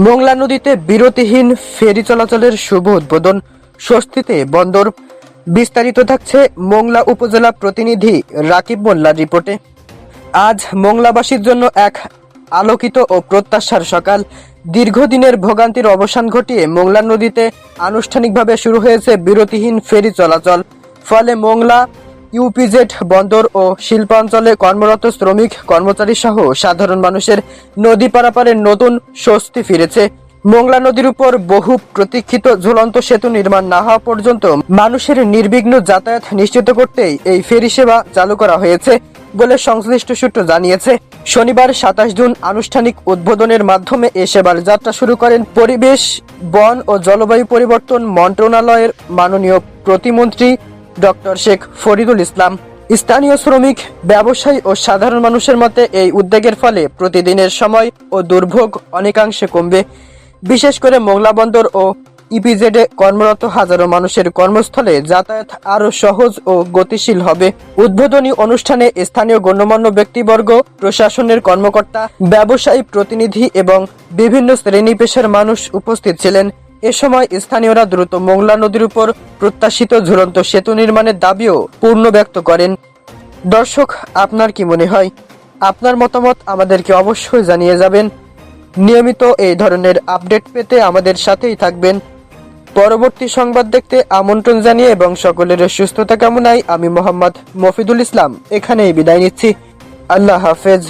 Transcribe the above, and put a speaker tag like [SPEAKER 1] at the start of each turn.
[SPEAKER 1] মোংলা নদীতে বিরতিহীন ফেরি চলাচলের শুভ উদ্বোধন, স্বস্তিতে বন্দর। বিস্তারিত থাকছে মোংলা উপজেলা প্রতিনিধি রাকিব মোল্লার রিপোর্টে। আজ মোংলাবাসীর জন্য এক আলোকিত ও প্রত্যাশার সকাল। দীর্ঘদিনের ভোগান্তির অবসান ঘটিয়ে মোংলা নদীতে আনুষ্ঠানিকভাবে শুরু হয়েছে বিরতিহীন ফেরি চলাচল। ফলে মোংলা ইউপিজেড বন্দর ও শিল্পাঞ্চলে কর্মরত শ্রমিক, কর্মচারী সহ সাধারণ মানুষের নদী পারাপারের নতুন স্বস্তি ফিরেছে। মোংলা নদীর উপর বহু প্রতীক্ষিত ঝুলন্ত সেতু নির্মাণ না হওয়া পর্যন্ত মানুষের নির্বিঘ্ন যাতায়াত নিশ্চিত করতেই এই ফেরি সেবা চালু করা হয়েছে বলে সংশ্লিষ্ট সূত্র জানিয়েছে। শনিবার 27 জুন আনুষ্ঠানিক উদ্বোধনের মাধ্যমে এ সেবার যাত্রা শুরু করেন পরিবেশ, বন ও জলবায়ু পরিবর্তন মন্ত্রণালয়ের মাননীয় প্রতিমন্ত্রী ডক্টর শেখ ফরিদুল ইসলাম। স্থানীয় শ্রমিক, ব্যবসায়ী ও সাধারণ মানুষের মতে এই উদ্যোগের ফলে প্রতিদিনের সময় ও দুর্ভোগ অনেকাংশে কমবে। বিশেষ করে মোংলা বন্দর ও ইপিজেডে কর্মরত হাজারো মানুষের কর্মস্থলে যাতায়াত আরও সহজ ও গতিশীল হবে। উদ্বোধনী অনুষ্ঠানে স্থানীয় গণ্যমান্য ব্যক্তিবর্গ, প্রশাসনের কর্মকর্তা, ব্যবসায়ী প্রতিনিধি এবং বিভিন্ন শ্রেণী পেশার মানুষ উপস্থিত ছিলেন। এ সময় স্থানীয়রা দ্রুত মোংলা নদীর উপর প্রত্যাশিত ঝুলন্ত সেতু নির্মাণের দাবিও পূর্ণ ব্যক্ত করেন। দর্শক, আপনার কি মনে হয়? আপনার মতামত আমাদেরকে অবশ্যই জানিয়ে যাবেন। নিয়মিত এই ধরনের আপডেট পেতে আমাদের সাথেই থাকবেন। পরবর্তী সংবাদ দেখতে আমন্ত্রণ জানিয়ে এবং সকলের সুস্থতা কামনায় আমি মোহাম্মদ মফিদুল ইসলাম এখানেই বিদায় নিচ্ছি। আল্লাহ হাফেজ।